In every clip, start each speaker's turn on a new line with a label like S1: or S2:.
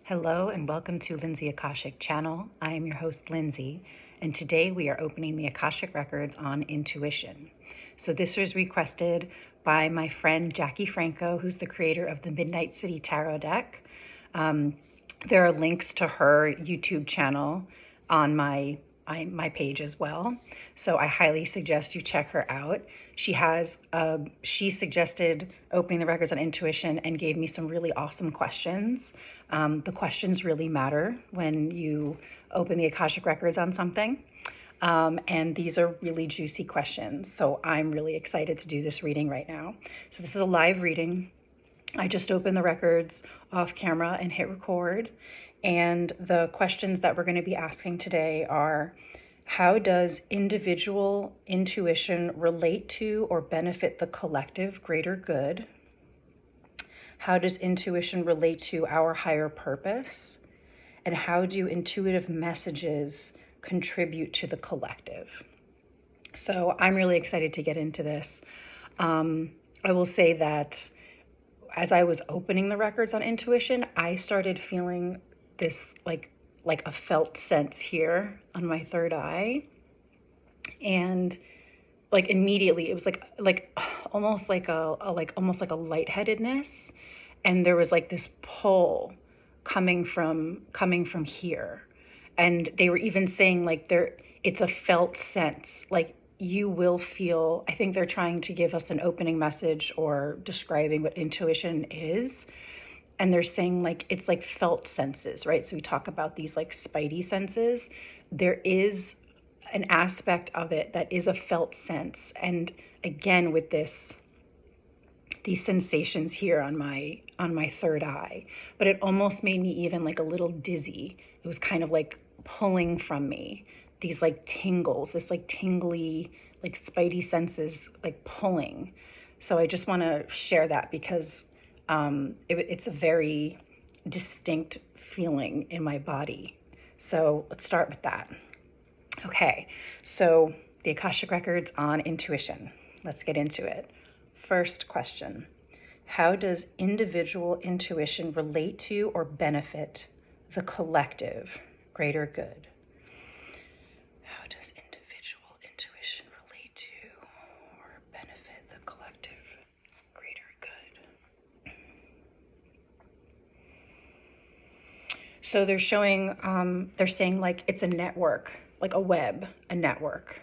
S1: Hello and welcome to Lindsay Akashic channel. I am your host, Lindsay, and today we are opening the Akashic records on intuition. So this was requested by my friend Jackie Franco, who's the creator of the Midnight City Tarot deck. There are links to her YouTube channel on my page as well. So I highly suggest you check her out. She suggested opening the records on intuition and gave me some really awesome questions. The questions really matter when you open the Akashic records on something. And these are really juicy questions. So I'm really excited to do this reading right now. So this is a live reading. I just opened the records off camera and hit record. And the questions that we're going to be asking today are, how does individual intuition relate to or benefit the collective greater good? How does intuition relate to our higher purpose? And how do intuitive messages contribute to the collective? So I'm really excited to get into this. I will say that as I was opening the records on intuition, I started feeling this like a felt sense here on my third eye. And like immediately it was like almost like a lightheadedness. And there was like this pull coming from here. And they were even saying like it's a felt sense, like you will feel, I think they're trying to give us an opening message or describing what intuition is. And they're saying like, it's like felt senses, right? So we talk about these like spidey senses. There is an aspect of it that is a felt sense. And again, with these sensations here on my third eye, but it almost made me even like a little dizzy. It was kind of like pulling from me, these like tingles, this like tingly, like spidey senses, like pulling. So I just want to share that because it's a very distinct feeling in my body. So let's start with that. Okay, so the Akashic records on intuition. Let's get into it. First question, how does individual intuition relate to or benefit the collective greater good? How does individual intuition relate to or benefit the collective greater good? So they're saying like it's a network, like a web, a network,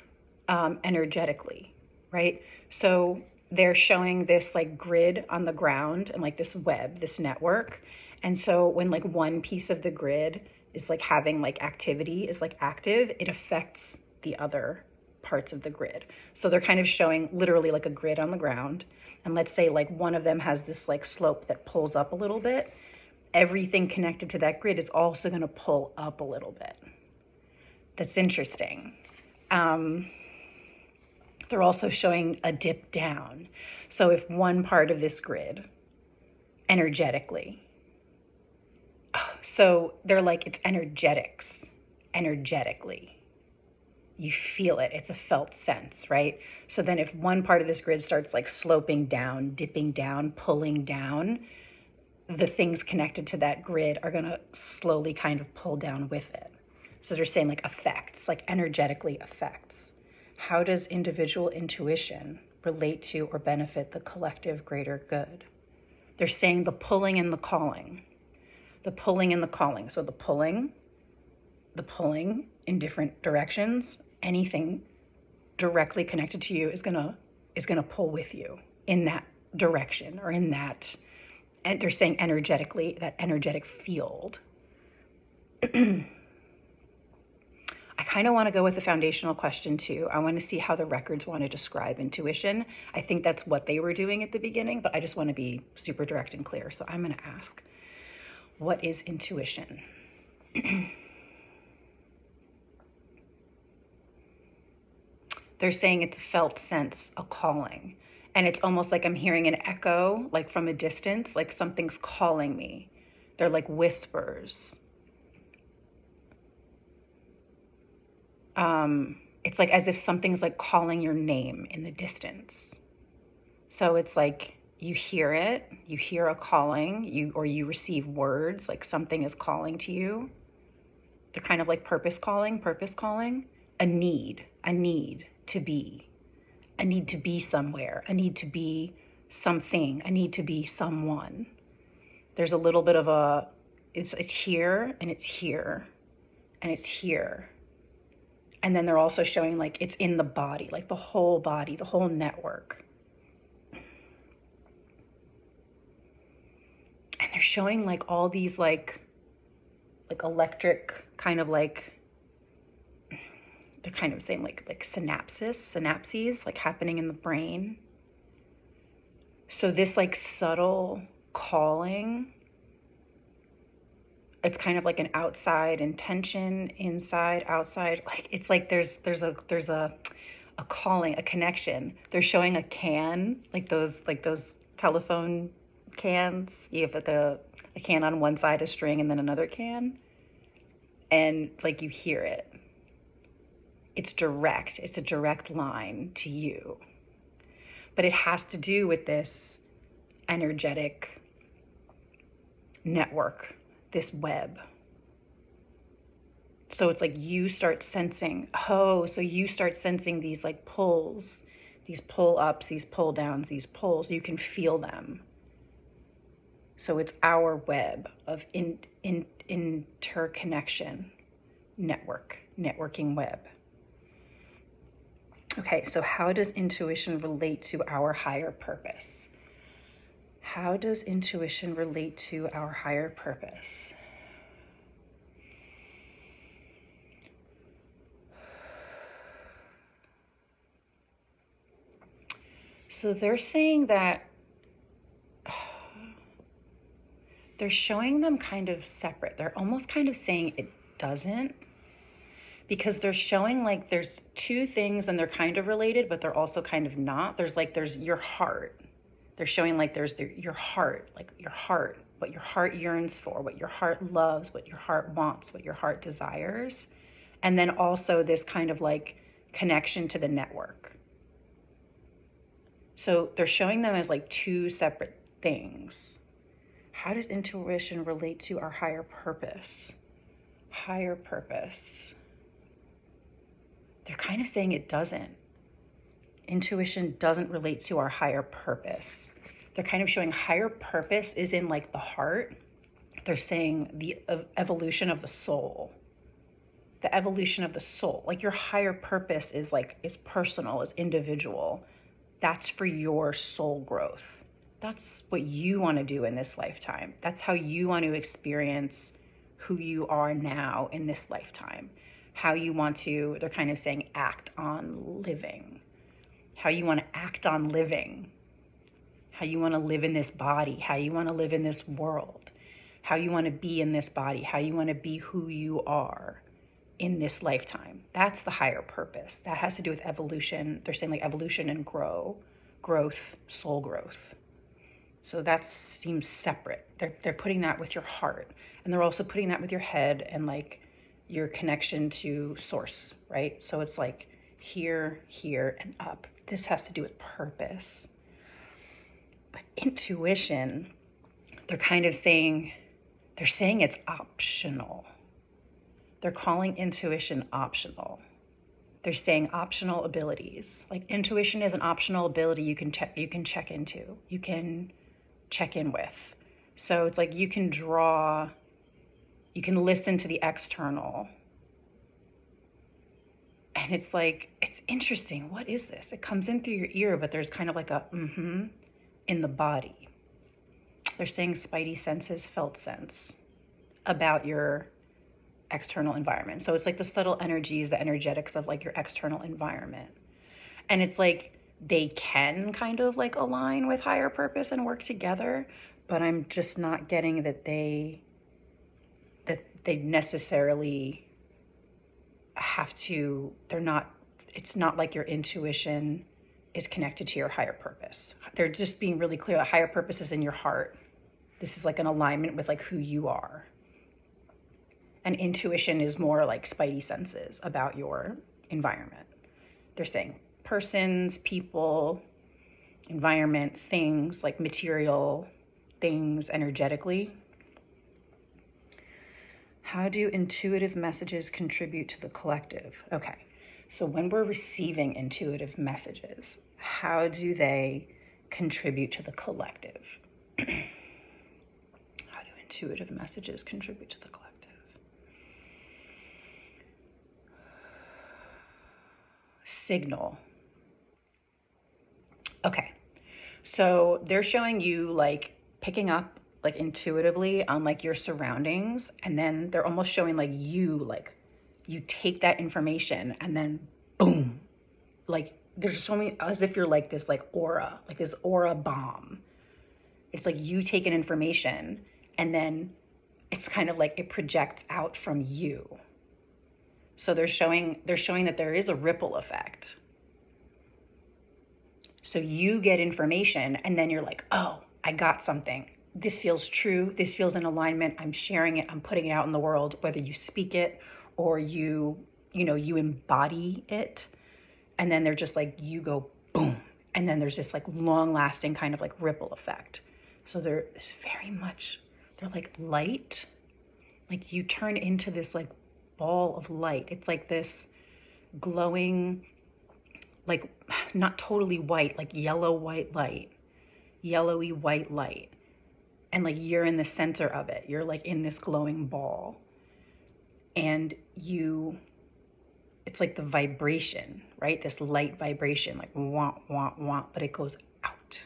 S1: energetically, right? So they're showing this like grid on the ground and like this web, this network. And so when like one piece of the grid is like having like activity, is like active, it affects the other parts of the grid. So they're kind of showing literally like a grid on the ground. And let's say like one of them has this like slope that pulls up a little bit. Everything connected to that grid is also going to pull up a little bit. That's interesting. They're also showing a dip down. So if one part of this grid energetically, so they're like, it's energetically. You feel it. It's a felt sense, right? So then if one part of this grid starts like sloping down, dipping down, pulling down, the things connected to that grid are going to slowly kind of pull down with it. So they're saying like effects, like energetically affects. How does individual intuition relate to or benefit the collective greater good? They're saying the pulling and the calling. The pulling and the calling. So the pulling in different directions, anything directly connected to you is gonna pull with you in that direction or in that, and they're saying energetically, that energetic field. I kind of want to go with the foundational question too. I want to see how the records want to describe intuition. I think that's what they were doing at the beginning, but I just want to be super direct and clear. So I'm going to ask, what is intuition? They're saying it's a felt sense, a calling. And it's almost like I'm hearing an echo, like from a distance, like something's calling me. They're like whispers. It's like as if something's like calling your name in the distance. So it's like you hear it, you hear a calling, or you receive words, like something is calling to you. They're kind of like purpose calling, a need to be, a need to be somewhere, a need to be something, a need to be someone. There's a little bit of it's here and it's here and it's here. And then they're also showing like it's in the body, like the whole body, the whole network. And they're showing like all these like electric kind of like, they're kind of saying like synapses like happening in the brain. So this like subtle calling, it's kind of like an outside intention, inside, outside. Like it's like there's a calling, a connection. They're showing a can, like those telephone cans. You have a can on one side, a string, and then another can. And like you hear it. It's direct. It's a direct line to you. But it has to do with this energetic network, this web. So it's like you start sensing, so you start sensing these like pulls, these pull ups, these pull downs, these pulls. You can feel them. So it's our web of interconnection, networking web. Okay, so how does intuition relate to our higher purpose? How does intuition relate to our higher purpose? So they're saying that they're showing them kind of separate. They're almost kind of saying it doesn't, because they're showing like there's two things and they're kind of related, but they're also kind of not. There's your heart. They're showing like there's your heart, like your heart, what your heart yearns for, what your heart loves, what your heart wants, what your heart desires. And then also this kind of like connection to the network. So they're showing them as like two separate things. How does intuition relate to our higher purpose? Higher purpose. They're kind of saying it doesn't. Intuition doesn't relate to our higher purpose. They're kind of showing higher purpose is in like the heart. They're saying the evolution of the soul. The evolution of the soul. Like your higher purpose is personal, is individual. That's for your soul growth. That's what you want to do in this lifetime. That's how you want to experience who you are now in this lifetime. How you want to, they're kind of saying, act on living. How you want to act on living. How you want to live in this body. How you want to live in this world. How you want to be in this body. How you want to be who you are in this lifetime. That's the higher purpose. That has to do with evolution. They're saying like evolution and growth, soul growth. So that seems separate. They're putting that with your heart. And they're also putting that with your head and like your connection to source, right? So it's like here, and up. This has to do with purpose. But intuition, they're kind of saying, it's optional. They're calling intuition optional. They're saying optional abilities. Like intuition is an optional ability you can check into. You can check in with. So it's like you can listen to the external. And it's like, it's interesting. What is this? It comes in through your ear, but there's kind of like a in the body. They're saying spidey senses, felt sense about your external environment. So it's like the subtle energies, the energetics of like your external environment. And it's like they can kind of like align with higher purpose and work together, but I'm just not getting that they necessarily have to, it's not like your intuition is connected to your higher purpose. They're just being really clear that higher purpose is in your heart. This is like an alignment with like who you are. And intuition is more like spidey senses about your environment. They're saying persons, people, environment, things like material things energetically. How do intuitive messages contribute to the collective? Okay, so when we're receiving intuitive messages, how do they contribute to the collective? How do intuitive messages contribute to the collective? Signal. Okay, so they're showing you like picking up like intuitively on like your surroundings, and then they're almost showing like you take that information and then boom, like they're showing as if you're like this like aura, like this aura bomb. It's like you take an information and then it's kind of like it projects out from you. So they're showing that there is a ripple effect. So you get information and then you're like, oh, I got something. This feels true. This feels in alignment. I'm sharing it. I'm putting it out in the world, whether you speak it or you embody it. And then they're just like, you go boom. And then there's this like long lasting kind of like ripple effect. So they're like light. Like you turn into this like ball of light. It's like this glowing, like not totally white, like yellowy white light. And like you're in the center of it. You're like in this glowing ball. And it's like the vibration, right? This light vibration, like wah, wah, wah, but it goes out.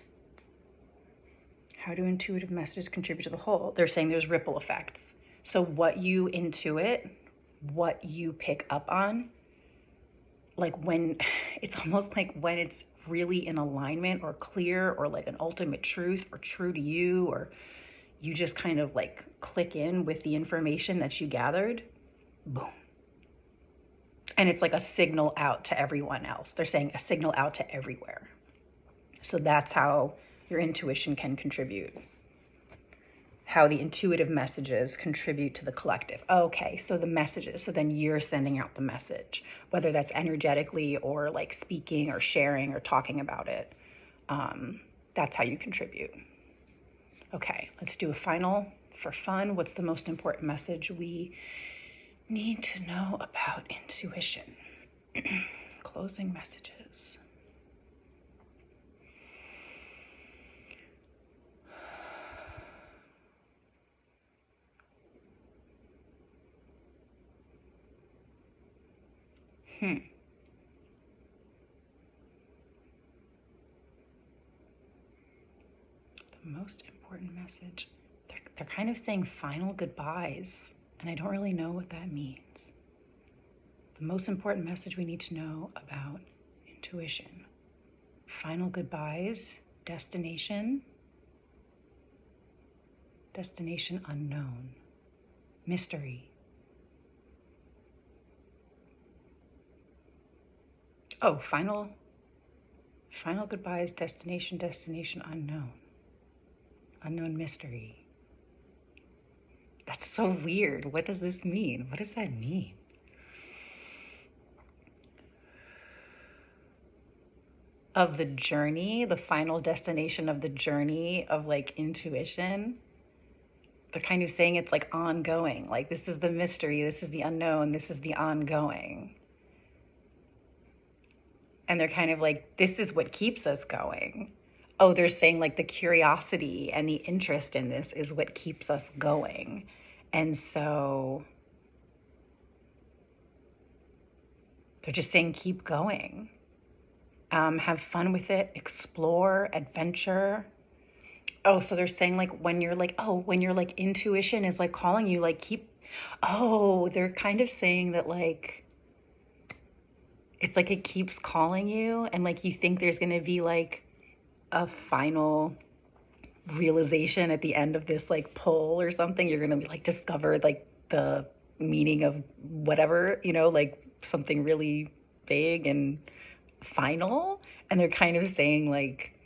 S1: How do intuitive messages contribute to the whole? They're saying there's ripple effects. So what you intuit, what you pick up on, like when it's almost like when it's really in alignment or clear or like an ultimate truth or true to you, or you just kind of like click in with the information that you gathered, boom. And it's like a signal out to everyone else. They're saying a signal out to everywhere. So that's how your intuition can contribute. How the intuitive messages contribute to the collective. Okay, so the messages. So then you're sending out the message, whether that's energetically or like speaking or sharing or talking about it. That's how you contribute. Okay, let's do a final for fun. What's the most important message we need to know about intuition? Closing messages. The most important message. They're kind of saying final goodbyes, and I don't really know what that means. The most important message we need to know about intuition. Final goodbyes, destination unknown, mystery. Oh, final goodbyes, destination unknown mystery. That's so weird. What does this mean? What does that mean? Of the journey, the final destination of the journey of like intuition. They're kind of saying it's like ongoing. Like this is the mystery, this is the unknown, this is the ongoing. And they're kind of like, this is what keeps us going. Oh, they're saying like the curiosity and the interest in this is what keeps us going. And so they're just saying, keep going. Have fun with it, explore, adventure. Oh, so they're saying like when you're like intuition is like calling you, like they're kind of saying that like, it's like it keeps calling you, and like you think there's going to be like a final realization at the end of this like pull or something. You're going to be like discovered like the meaning of whatever, like something really big and final. And they're kind of saying like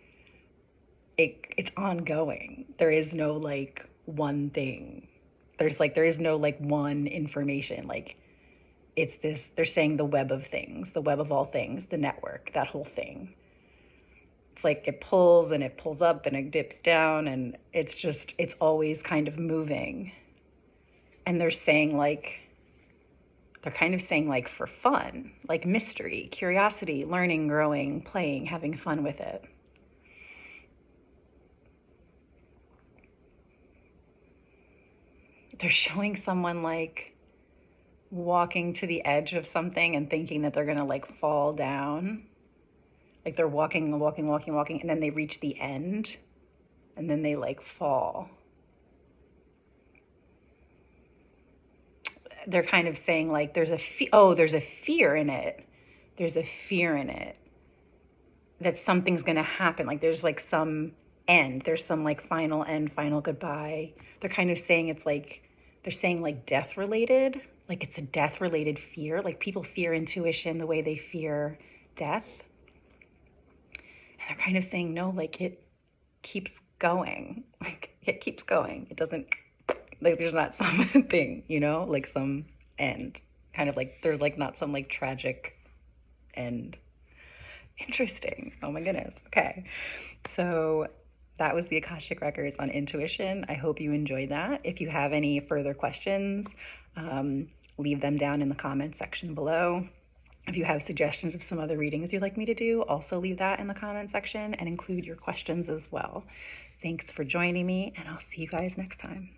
S1: it's ongoing. There is no like one thing. There is no like one information. Like it's this, they're saying the web of things, the web of all things, the network, that whole thing. It's like it pulls and it pulls up and it dips down, and it's always kind of moving. And they're kind of saying like for fun, like mystery, curiosity, learning, growing, playing, having fun with it. They're showing someone like walking to the edge of something and thinking that they're gonna like fall down. Like they're walking, and then they reach the end, and then they like fall. They're kind of saying like there's a fear in it. There's a fear in it that something's gonna happen. Like there's like some end. There's some like final end, final goodbye. They're kind of saying it's like they're saying like death related. Like it's a death related fear. Like people fear intuition the way they fear death. And they're kind of saying, no, like it keeps going. Like it keeps going. It doesn't, like there's not something, like some end. Kind of like there's like not some like tragic end. Interesting. Oh my goodness. Okay. So that was the Akashic Records on intuition. I hope you enjoyed that. If you have any further questions, leave them down in the comments section below. If you have suggestions of some other readings you'd like me to do, also leave that in the comment section and include your questions as well. Thanks for joining me, and I'll see you guys next time.